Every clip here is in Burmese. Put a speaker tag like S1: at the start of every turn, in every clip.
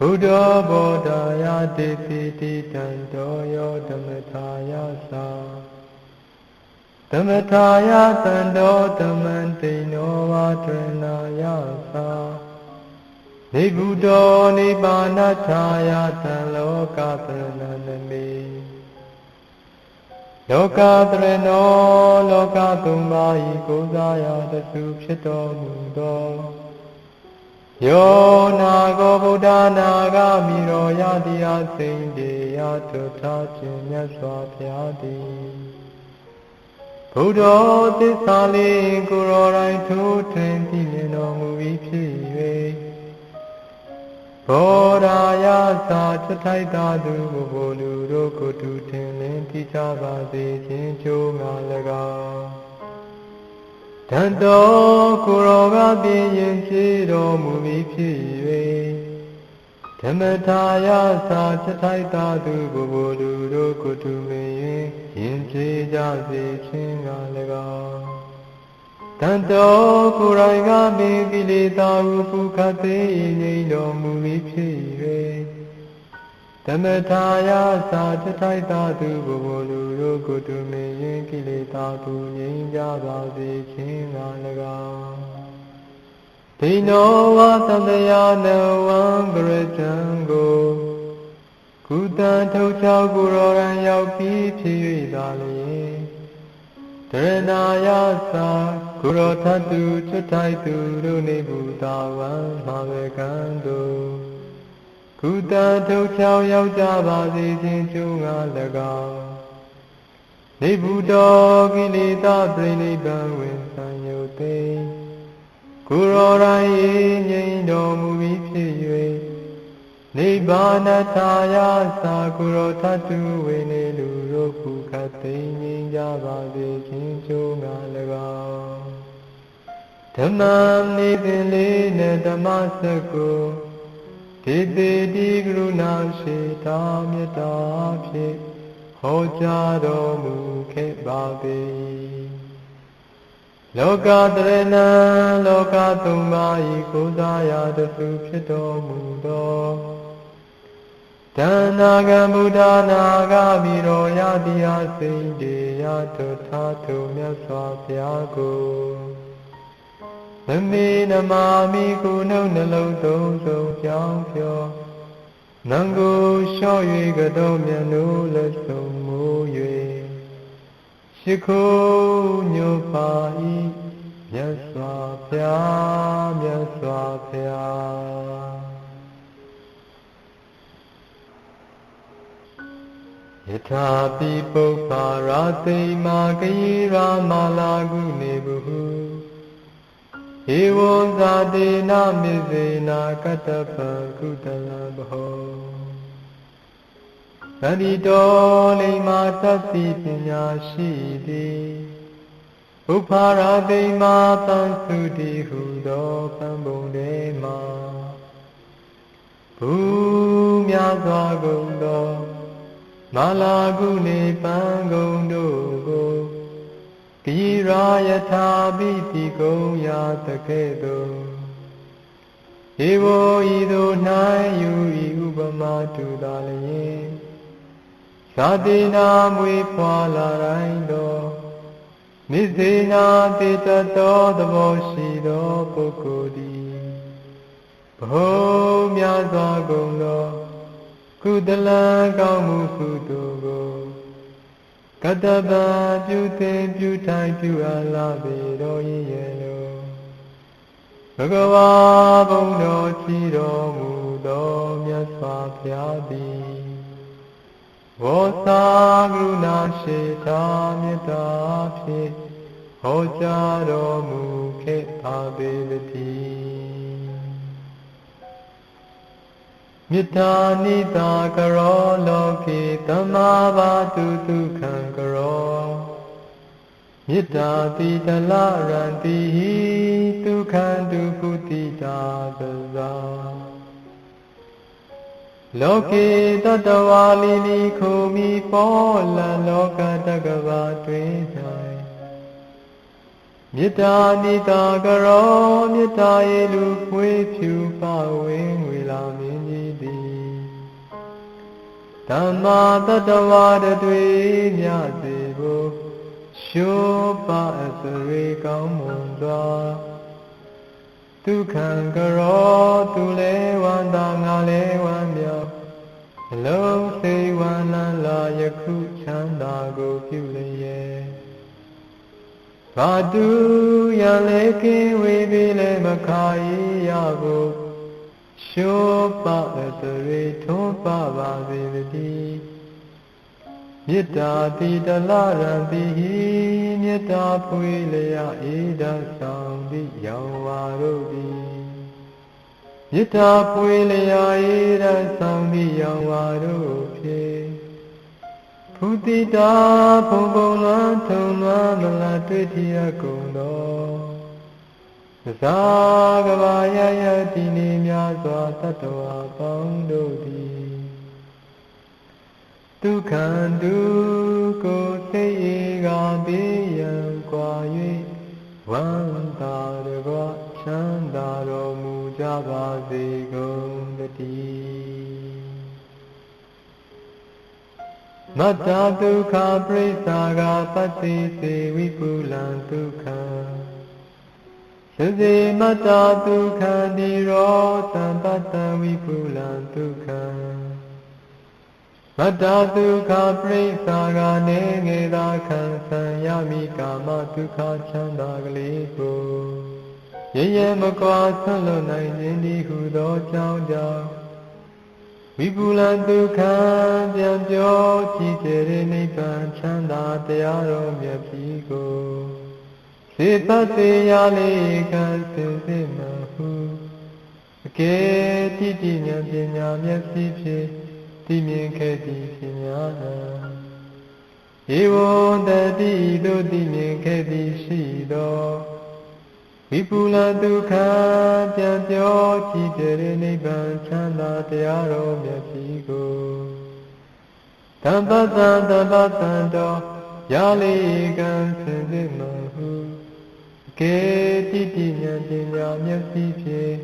S1: Buddha Bodhaya Diti Tandoyo Dhammataya Sa Dhammataya Tando Dhammantino Vadranaya Sa Nibuddho Nibbanataya Tanloka Prananami Lokatrano Lokatumbai Kozaya Dasu Pshito Mudo Yo Nago Buddha Naga Miro Yadiya Sinde Yatota Chinya Swapyadi Buddha Tisali Guru Rai Tu Tenti Nino Muvi Piwe Bodhaya Sa Chatai Dadu Bolu Roko Tu Tenlen Tichaba Se Chincho Ngalaga Tanto Kuroga Biyin Chiro Muvi Piwe Dhammataya Sa Chatai Dadu Bolu Roko Tu Meyin Yinche Jase Chingalaga Tanto Kuraiga Bigilita Upukate Nilo Muvi Piwe Dhammataya Sa Chatai Dadu Bolu Roko Tu Meyin Kilita Tu Ninja Base Chingalaga Dino Vatandaya No Angrejango Kutan Tocha Guroran Yaupi Piwe Dali Dharanaya Sa Guru Tatu Chatai Turu Nibuddhavan Mavekando Kuta Tochao Yaujaba Chinchunga Laga Nibuddha Gilita Priniban Winsanyote Guru Rai Nyindo Muvi Piwe Nibbanataya Sa Guru Tatu Winelu Roku Kate Ninjaba Chinchunga Laga Dhammam Nidhilena Dhammasako Titi Guruna Shita Metta Phi Hojaro Mukhe Bhavi Lokatrana Lokatumai Kodaya Dasu Phito Mudo Dhanaga Buddha Naga Viro Yadiya Sinde Yato Tato Myaswa Pyago Nami Namami Kuno Nalo Dozo Pyao Pyo Nango Shoye Gado Myano Leso Moye Shiko Nyopai Myaswa Pya Myaswa Pya Yatha Pipo Parate Magayira Malagu Nebuhu Evo Zadena Mizena Katapa Kutala Bho Nadido Lima Tati Pinya Shidi Uparade Ma Pansudi Hudo Pambode Ma Bhumya Zwagundo Malagune Pangondo Go Kirayata Biti Goya Takedo Evo Ido Nayu Ubama Tudalaye Sadina Mui Pala Raindo Mizena Titato Dvoshido Pokodi Bhomya Zwagundo Kudala Gamu Kudogo Kataba Pute Putai Puala Vedo Yelo Bhagava Bondo Chiro Mudo Myaswa Pyadi Vosa Gruna Sheta Metta Phi Hojaro Mukhe Abhivati Mita Nita Karo Loki Tamavatu Dukhan Karo Mita Tita Laranti Dukhan Duputi Daza Loki Tatawali Kumi Pola Loka Tagava Twinai Mita Nita Karo Mita Elu Pui Pyu Pa Wing Wila Minji Di ဓမ္မာတတဝါတွေမြစေဖို့ရှုပါအစရိကောင်းမွန်စွာဒုက္ခံကရောသူလဲဝန္တာငါလဲဝမ်းမြောက်အလုံးစိတ်ဝန္လန်းလာယခုချမ်းသာကိုပြုလျက်ဘာတူရလဲကင်းဝေးပြီလဲမခါရဖို့ရှုပါအစရိထွန်းပါပါစေတည်းမေတ္တာတိတလရံတိဟိမေတ္တာဖွေလျာဧဒဆောင်တိရောင်ဝါတို့သည်မေတ္တာဖွေလျာဧဒဆောင်တိရောင်ဝါတို့ဖြင့်ဖုတိတာဘုံဘုံလွမ်းထုံလွမ်းမလားတွေ့ထရကုန်သောသဇာကဘာယယတိနေများစွာတတ္တဝါပေါင်းတို့သည်ဒုက္ခံဒုကိုသိဧကဘေးရန်ကွာ၍ဝန္တာတကွချမ်းသာတော်မူကြပါစေကုန်တည်းမတ္တဒုက္ခပရိစ္ဆာကပတ္တိစေဝိပုလံဒုက္ခံစေစေမတ္တဒုက္ခတိရောသံပတ္တဝိပုလံဒုက္ခံမတ္တဒုက္ခပရိစ္ဆာကနေငေသာခံဆံရမိကာမဒုက္ခချမ်းသာကလေးကိုရရမကွာဆွလွတ်နိုင်ခြင်းဒီဟုသောကြောင့်ကြောင့်ဝိပုလံဒုက္ခပြန်ပြောကြည်ကျတဲ့နိဗ္ဗာန်ချမ်းသာတရားတော်မြတ်ကြီးကိုစေတတ်တရားလေးကစင်စစ်မှဟုအကယ်တိတိဉာဏ်ပညာမျက်စိဖြင့်သိမြင်ခဲ့သည်ဖြစ်များဧဝံတတိတို့သိမြင်ခဲ့သည်ရှိသောဝိပုလဒုက္ခပြန်ပြောကြည်တဲ့နိဗ္ဗာန်ချမ်းသာတရားတော်မြတ်ကြီးကိုတမ္ပတံတမ္ပတံတော်ရလေကံစင်စစ်မှဟုအကယ်တိတိဉာဏ်ပညာမျက်စိဖြင့်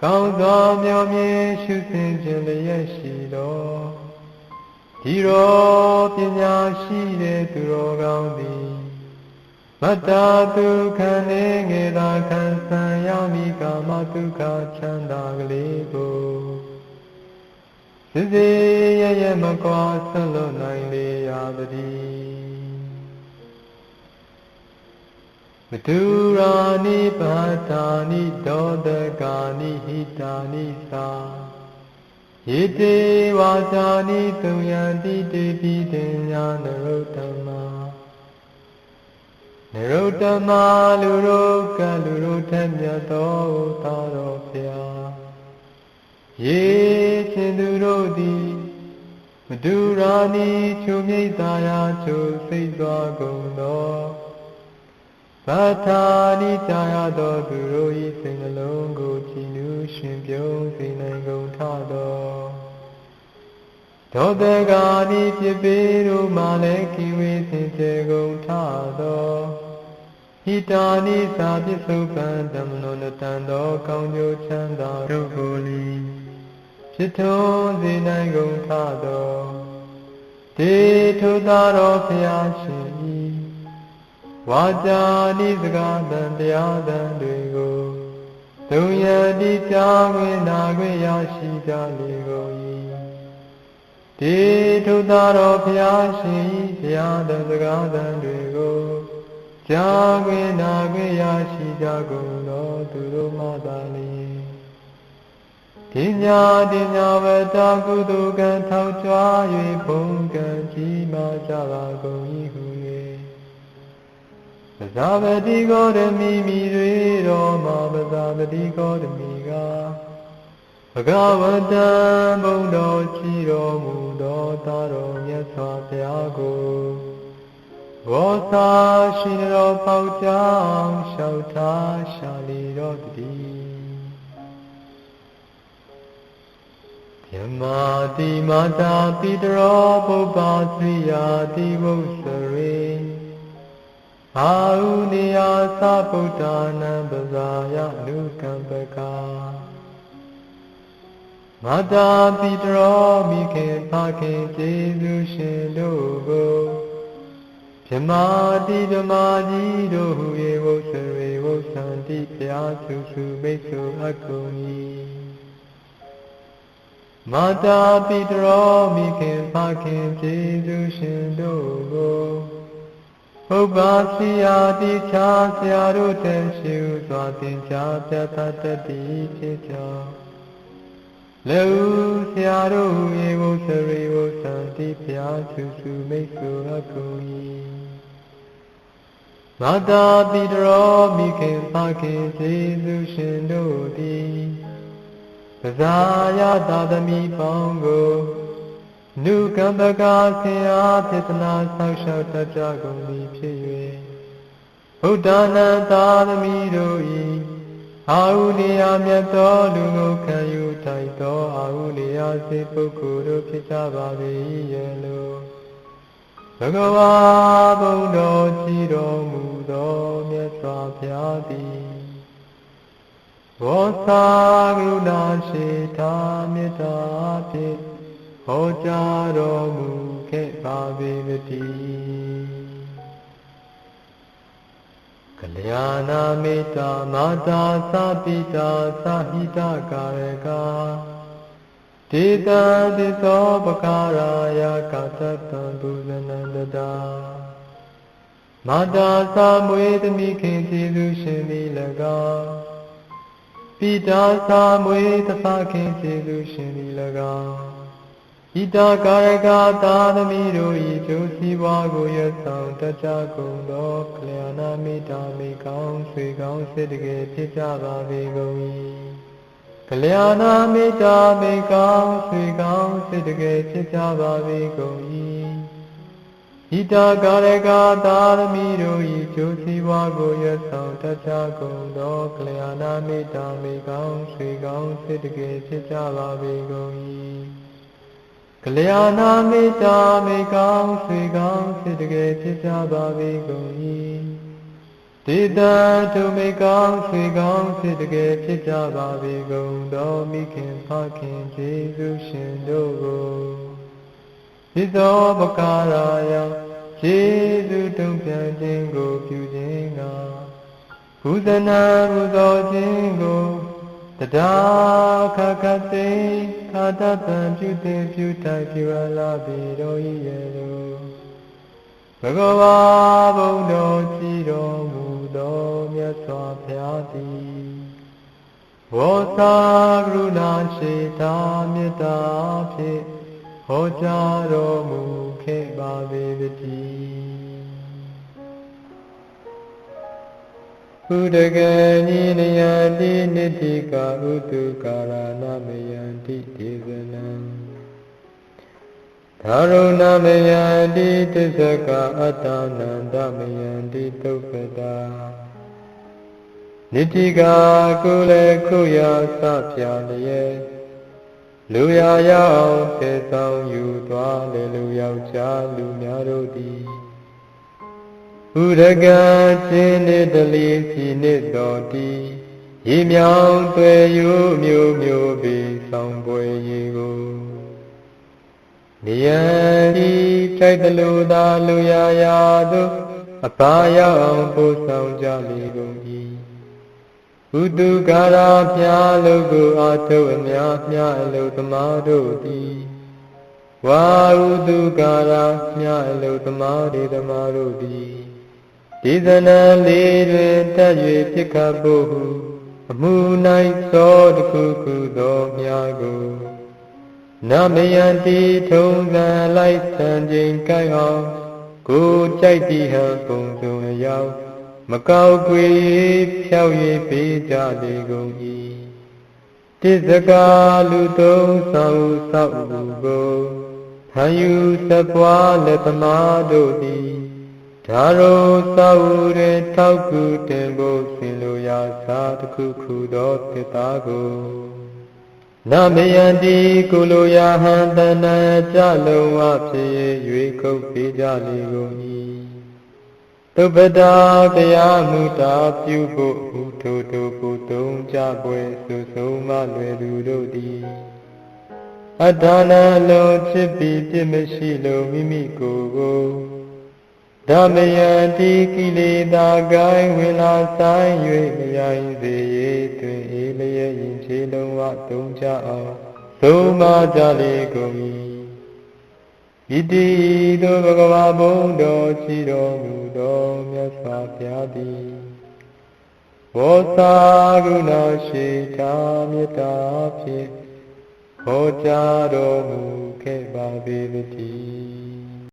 S1: ကောင်းစွာမြော်မြင်ရှုသင်ခြင်းလျက်ရှိသောဒီရောပညာရှိတဲ့သူတော်ကောင်းသည်မတ္တဒုက္ခနေငေသာခံဆံရမိကာမဒုက္ခချမ်းသာကလေးကိုစစ်စေရရမကွာဆွလွတ်နိုင်လေရာတည်းမတုရာနိပါတာနိဒောတကာနိဟိတာနိသာယေတေဝါဇာနိတုယံတိတေပိတင်ညာနရုတ္တမနရုတ္တမလူရောကလူရောထက်မြတ်သောသာတော်ဖျားယေခြင်းသူတို့သည်မတုရာနိချုံမြိတ်သာယာချုံစိတ်စွာကုန်သောဘာသာနိကြာရသောသူတို့၏စိတ်နှလုံးကိုကြည်နူးရှင်ပြုံးစေနိုင်ကုန်ထသောဒေါသကာနိဖြစ်ပေတို့မှလည်းကိဝေစင်ကြယ်ကုန်ထသောဟိတာနိသာပစ္စုပန်ဓမ္မနောနတံသောကောင်းကျိုးချမ်းသာတို့ကိုလီဖြစ်ထွန်းစေနိုင်ကုန်ထသောတေထုသာတော်ဖျားရှင်၏ဝါจาနိစကားတန်တရားတန်တွေကိုသုံးရတိကြားခွင့်နာခွင့်ရရှိကြလေကုန်၏တေထုသာတော်ဖျားရှင်၏တရားတန်စကားတန်တွေကိုကြားခွင့်နာခွင့်ရရှိကြကုန်သောသူတို့မှသာလျှင်ဒီညာဝတ္တကုသိုလ်ကံထောက်ကြွ၍ဘုံကံကြီးမားကြပါကုန်၏ဟုပဇာပတိကောဓမိမိတွေတော်မှာပဇာပတိကောဓမိကဘဂဝတံဘုံတော်ချီတော်မူသောသာတော်မြတ်စွာဘုရားကိုဘောသာရှိတော်ပေါကြောင့်လျှောက်ထားရှာလေတော်တည်းဓမ္မာတိမာတာပိတရောပုပ္ပါသရိယာတိဝုစရေအာဟုနိယာသဗုဒ္ဓနာပဇာယနုကံပကာ မာတာပိတရောမိခင်ဖခင်ကျေးဇူးရှင်တို့ကိုဗြဟ္မာတိဓမ္မာကြီးတို့ဟူ၍ဝုဆရေဝုဆန္တိဘုရားစုစုမိတ်ဆွေအကုန်၏မာတာပိတရောမိခင်ဖခင်ကျေးဇူးရှင်တို့ကိုပုပ္ပါစီယာတိချာဆရာတို့တန်ရှိဥစွာသင်ကြားပြသတတ်သည်ဖြစ်ကြောင်းလေဥဆရာတို့ရေဝုဆရေဝုသံတိဘုရားစုစုမိတ်ဆွေအကုန်၏မာတာပိတရောမိခင်ဖခင်ကျေးဇူးရှင်တို့သည်ပဇာယသာသမီပေါင်းကိုနုကမ္ပကာဆင်အားပြသနာဆောက်ရှောက်တတ်ကြကုန်သည်ဖြစ်၍ဗုဒ္ဓနာသာသမီတို့၏အာဟုနေယမြတ်သောလူကိုခံယူထိုက်သောအာဟုနေယစေပုဂ္ဂိုလ်တို့ဖြစ်ကြပါ၏ရဲ့လို့ဘဂဝါဘုံတော်ကြည်တော်မူသောမြတ်စွာဘုရားသည်ဘောဇာကရုဏာရှိတာမေတ္တာဖြင့်ဟောကြားတော်မူခဲ့ပါပေတည်းကလျာဏမေတ္တာမာတာသပိတာသဟိတကာရကဒေတံသစ္သောပကာရာယကာသတံဘုဇနန္တတာမာတာသမွေသမိခင်ကျေးဇူးရှင်သည်၎င်းပိတာသမွေသဖခင်ကျေးဇူးရှင်သည်၎င်းဣတာကာရကသာသမီတို့၏ကျိုးစီးပွားကိုရဆောင်တတ်ကြကုန်သောကလျာဏမေတ္တာမိကောင်းဆွေကောင်းစေတကယ်ဖြစ်ကြပါပေကုန်၏ကလျာဏမေတ္တာမိကောင်းဆွေကောင်းစေတကယ်ဖြစ်ကြပါပေကုန်၏ဣတာကာရကသာသမီတို့၏ကျိုးစီးပွားကိုရဆောင်တတ်ကြကုန်သောကလျာဏမေတ္တာမိကောင်းဆွေကောင်းစေတကယ်ဖြစ်ကြပါပေကုန်၏ကလျာဏမေတ္တာမိကောင်းဆွေကောင်းစေတကယ်ဖြစ်ကြပါပေကုန်၏ဒေတံထိုမိကောင်းဆွေကောင်းစေတကယ်ဖြစ်ကြပါပေကုန်သောမိခင်ဖခင်ကျေးဇူးရှင်တို့ကိုသစ္သောပကာရာယကျေးဇူးတုံ့ပြန်ခြင်းကိုပြုခြင်းကဘုဇနာဘုသောခြင်းကိုတရားခခသိခါတပံပြုသိပြုထိုက်ပြုအလာပေတော်၏ရဲ့လို့ဘဂဝါဘုံတော်ကြည်တော်မူသောမြတ်စွာဘုရားသည်ဘောဇာကရုဏာရှိတာမေတ္တာဖြင့်ဟောကြားတော်မူခဲ့ပါပေတည်းဥဒကနိနယတိနိတိကာဥတုကာရဏမယန္တိဒေသနံသာရုဏမယန္တိသစ္စကအတ္တနန္တမယန္တိသုပ္ပတာနိတိကာကုလေခုယာစဖြာလျက်လူရရောက်စေဆောင်ယူသွားလေလူယောက်ျားလူများတို့သည်ဥဒကခြင်းနှင့်တလီစီနှင့်တော်တီရေမြောင်သွေရိုးမျိုးမျိုးပေဆောင်ပွဲရေကိုနေရန်ဤထိုက်တလူသာလူရာရာသို့အပါရောက်အောင်ပို့ဆောင်ကြလေကုန်၏ဥတုကာရာဖျားလုကိုအာထုအများမြအလုသမားတို့သည်ဝါဥတုကာရာမြအလုသမားဒေသမားတို့သည်ဒေသနာလေးတွင်တက်၍ဖြစ်ခတ်ဖို့ဟုအမှု၌သောတခုခုသောမြာကိုနမယန္တိထုံးစံလိုက်ဆံချိန်ကိုက်အောင်ကိုကြိုက်သည်ဟံပုံစုံအရောက်မကောက်ကွေဖြောက်၍ပေးကြလေကုန်၏တစ္ဆကာလူသုံးဆောင်ဆောက်မှုကိုဖန်ယူစပွားလက်သမားတို့သည်ဒါရောသာဝရေထောက်ကူတင်ဖို့ဆင်လိုရာသာတစ်ခုခုသောသစ္စာကိုနမယန္တိကုလိုယာဟံတဏကြလုံးဝဖြစ်၍ခုတ်ပေးကြလေကုန်၏သုပ္ပတာတရားမူတာပြုဖို့ဟူထိုတို့ကိုသုံးကြပွဲစုဆုံးမလွယ်သူတို့သည် အဒါနလုံးချစ်ပြီးပြစ်မရှိလို့မိမိကိုယ်ကိုဓမ္မယံတိကိလေသာကိုင်းဝင်လာဆိုင်၍မယိုင်စေရေးတွင်အေးလျက်ရင်ခြေလုံးဝသုံးကြအောင်သုံးပါကြလေကုန်၏ဣတိသောဘဂဝါဘုံတော်ရှိတော်မူသောမြတ်စွာဘုရားသည်ဘောဇာဂုဏရှိတာမေတ္တာဖြင့်ဟောကြားတော်မူခဲ့ပါပေသတည်း